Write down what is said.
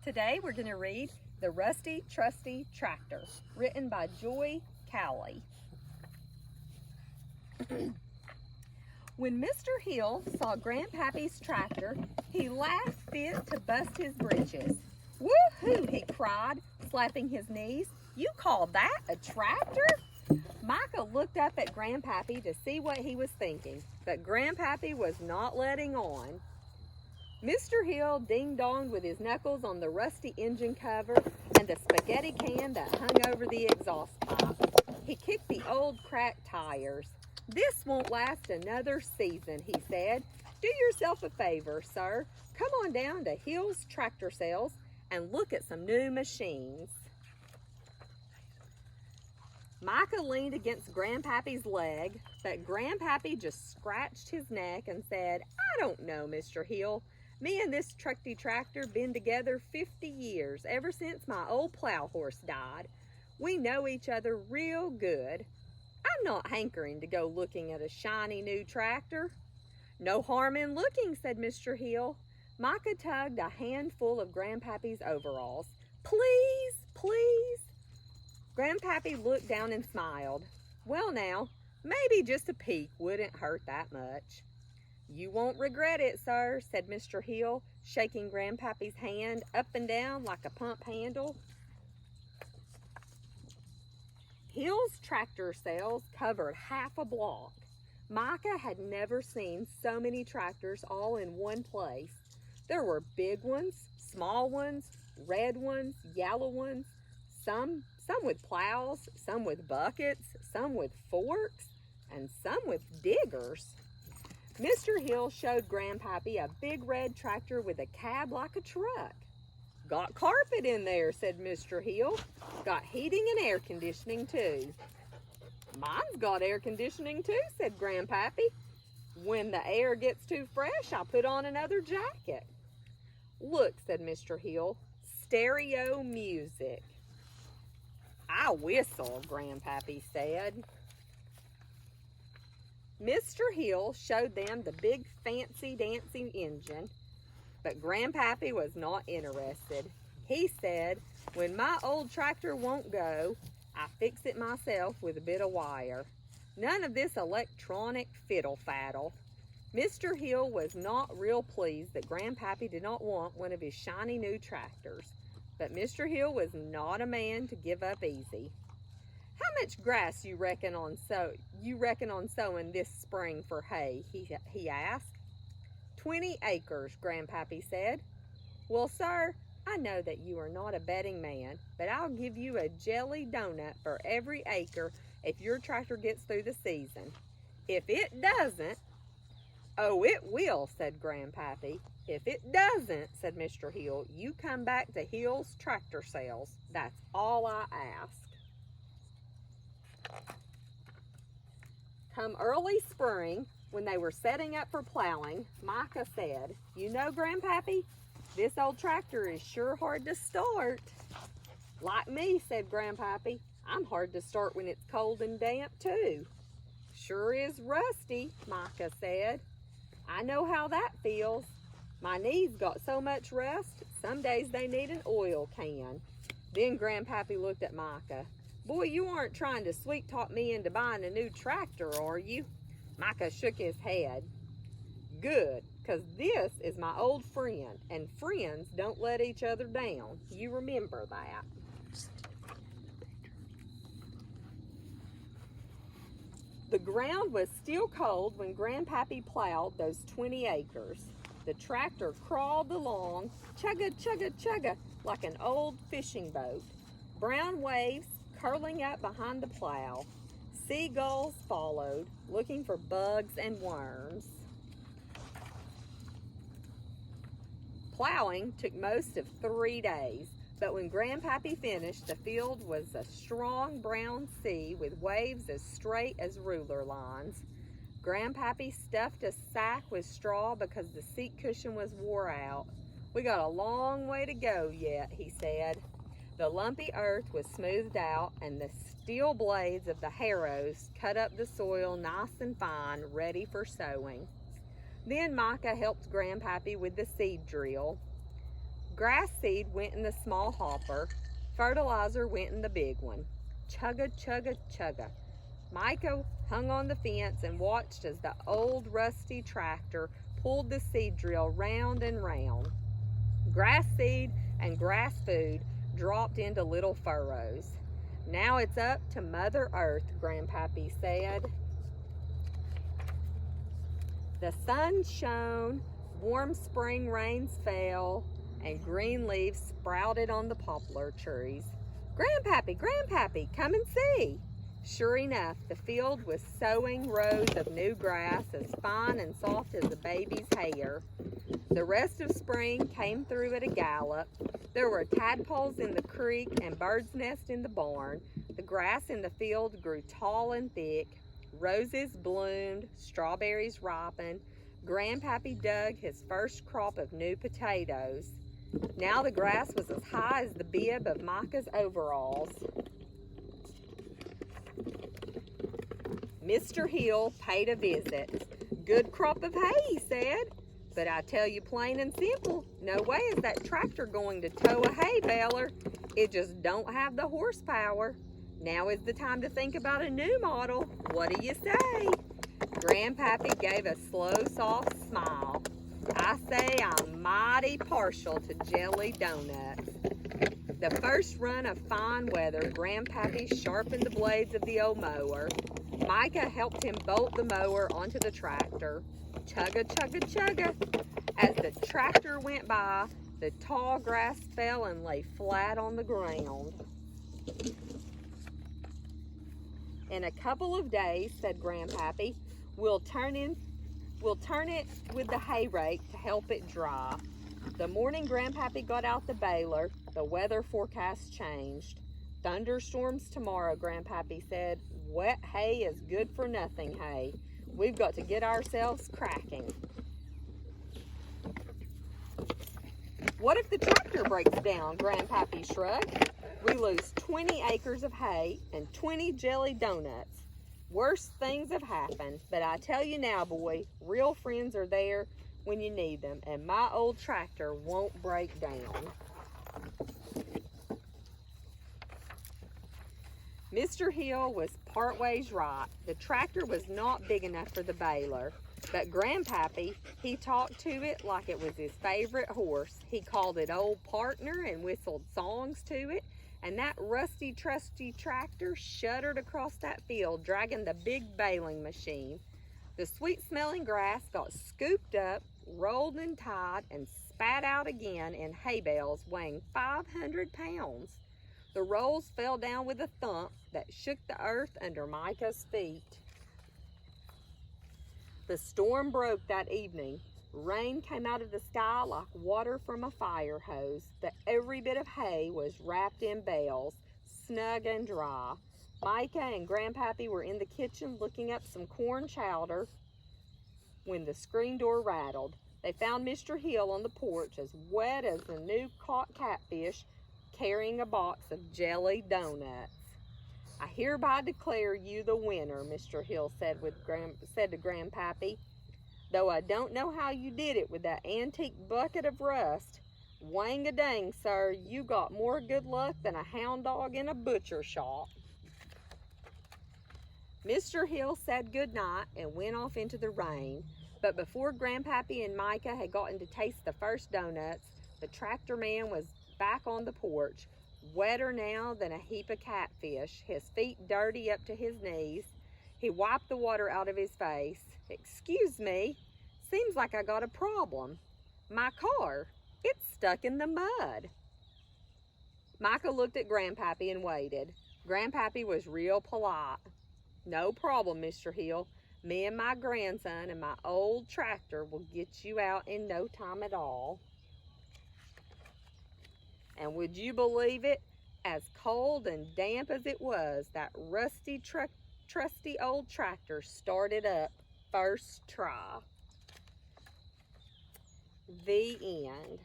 Today we're going to read The Rusty Trusty Tractor, written by Joy Cowley. When Mr. Hill saw Grandpappy's tractor, he laughed fit to bust his britches. "Woo-hoo!" he cried, slapping his knees. "You call that a tractor?" Micah looked up at Grandpappy to see what he was thinking, but Grandpappy was not letting on. Mr. Hill ding-donged with his knuckles on the rusty engine cover and the spaghetti can that hung over the exhaust pipe. He kicked the old cracked tires. "This won't last another season," he said. "Do yourself a favor, sir. Come on down to Hill's Tractor Sales and look at some new machines." Micah leaned against Grandpappy's leg, but Grandpappy just scratched his neck and said, "I don't know, Mr. Hill. Me and this trusty tractor been together 50 years, ever since my old plow horse died. We know each other real good. I'm not hankering to go looking at a shiny new tractor." "No harm in looking," said Mr. Hill. Micah tugged a handful of Grandpappy's overalls. "Please, please." Grandpappy looked down and smiled. "Well now, maybe just a peek wouldn't hurt that much." "You won't regret it, sir," said Mr. Hill, shaking Grandpappy's hand up and down like a pump handle. Hill's Tractor Sales covered half a block. Micah had never seen so many tractors all in one place. There were big ones, small ones, red ones, yellow ones, some with plows, some with buckets, some with forks, and some with diggers. Mr. Hill showed Grandpappy a big red tractor with a cab like a truck. "Got carpet in there," said Mr. Hill. "Got heating and air conditioning too." "Mine's got air conditioning too," said Grandpappy. "When the air gets too fresh, I put on another jacket." "Look," said Mr. Hill, "stereo music." "I whistle," Grandpappy said. Mr. Hill showed them the big fancy-dancy engine, but Grandpappy was not interested. He said, "When my old tractor won't go, I fix it myself with a bit of wire. None of this electronic fiddle-faddle." Mr. Hill was not real pleased that Grandpappy did not want one of his shiny new tractors, but Mr. Hill was not a man to give up easy. "How much grass you reckon on sowing this spring for hay?" he asked. 20 acres, Grandpappy said. "Well, sir, I know that you are not a betting man, but I'll give you a jelly donut for every acre if your tractor gets through the season. If it doesn't—" "Oh, it will," said Grandpappy. "If it doesn't," said Mr. Hill, "you come back to Hill's Tractor Sales. That's all I ask." Come early spring, when they were setting up for plowing, Micah said, "You know, Grandpappy, this old tractor is sure hard to start." "Like me," said Grandpappy. "I'm hard to start when it's cold and damp, too." "Sure is rusty," Micah said. "I know how that feels. My knees got so much rust, some days they need an oil can." Then Grandpappy looked at Micah. "Boy, you aren't trying to sweet-talk me into buying a new tractor, are you?" Micah shook his head. "Good, 'cause this is my old friend, and friends don't let each other down. You remember that." The ground was still cold when Grandpappy plowed those 20 acres. The tractor crawled along, chugga, chugga, chugga, like an old fishing boat. Brown waves curling up behind the plow. Seagulls followed, looking for bugs and worms. Plowing took most of 3 days, but when Grandpappy finished, the field was a strong brown sea with waves as straight as ruler lines. Grandpappy stuffed a sack with straw because the seat cushion was wore out. "We got a long way to go yet," he said. The lumpy earth was smoothed out, and the steel blades of the harrows cut up the soil nice and fine, ready for sowing. Then Micah helped Grandpappy with the seed drill. Grass seed went in the small hopper. Fertilizer went in the big one. Chugga, chugga, chugga. Micah hung on the fence and watched as the old rusty tractor pulled the seed drill round and round. Grass seed and grass food dropped into little furrows. Now it's up to Mother Earth, Grandpappy said. The sun shone, warm spring rains fell, and green leaves sprouted on the poplar trees. Grandpappy, Grandpappy, come and see. Sure enough, the field was sowing rows of new grass as fine and soft as a baby's hair. The rest of spring came through at a gallop. There were tadpoles in the creek and birds' nests in the barn. The grass in the field grew tall and thick. Roses bloomed, strawberries ripened. Grandpappy dug his first crop of new potatoes. Now the grass was as high as the bib of Micah's overalls. Mr. Hill paid a visit. Good crop of hay, he said. But I tell you plain and simple, no way is that tractor going to tow a hay baler. It just don't have the horsepower. Now is the time to think about a new model. What do you say? Grandpappy gave a slow, soft smile. I say I'm mighty partial to jelly donuts. The first run of fine weather, Grandpappy sharpened the blades of the old mower. Micah helped him bolt the mower onto the tractor. Chugga, chugga, chugga. As the tractor went by, the tall grass fell and lay flat on the ground. In a couple of days, said Grandpappy, we'll turn it with the hay rake to help it dry. The morning Grandpappy got out the baler, the weather forecast changed. Thunderstorms tomorrow, Grandpappy said. Wet hay is good for nothing hay. We've got to get ourselves cracking. What if the tractor breaks down? Grandpappy shrugged. We lose 20 acres of hay and 20 jelly donuts. Worse things have happened, but I tell you now, boy, real friends are there when you need them, and my old tractor won't break down. Mr. Hill was part ways right. The tractor was not big enough for the baler, but Grandpappy, he talked to it like it was his favorite horse. He called it old partner and whistled songs to it, and that rusty, trusty tractor shuddered across that field, dragging the big baling machine. The sweet-smelling grass got scooped up, rolled and tied, and spat out again in hay bales weighing 500 pounds. The rolls fell down with a thump that shook the earth under Micah's feet. The storm broke that evening. Rain came out of the sky like water from a fire hose, but every bit of hay was wrapped in bales, snug and dry. Micah and Grandpappy were in the kitchen looking up some corn chowder when the screen door rattled. They found Mr. Hill on the porch as wet as a new caught catfish, carrying a box of jelly donuts. I hereby declare you the winner, Mr. Hill said to Grandpappy. Though I don't know how you did it with that antique bucket of rust. Wang-a-dang, sir, you got more good luck than a hound dog in a butcher shop. Mr. Hill said good night and went off into the rain. But before Grandpappy and Micah had gotten to taste the first donuts, the tractor man was back on the porch, wetter now than a heap of catfish, his feet dirty up to his knees. He wiped the water out of his face. Excuse me, seems like I got a problem. My car, it's stuck in the mud. Micah looked at Grandpappy and waited. Grandpappy was real polite. No problem, Mr. Hill. Me and my grandson and my old tractor will get you out in no time at all. And would you believe it? As cold and damp as it was, that rusty, trusty old tractor started up first try. The end.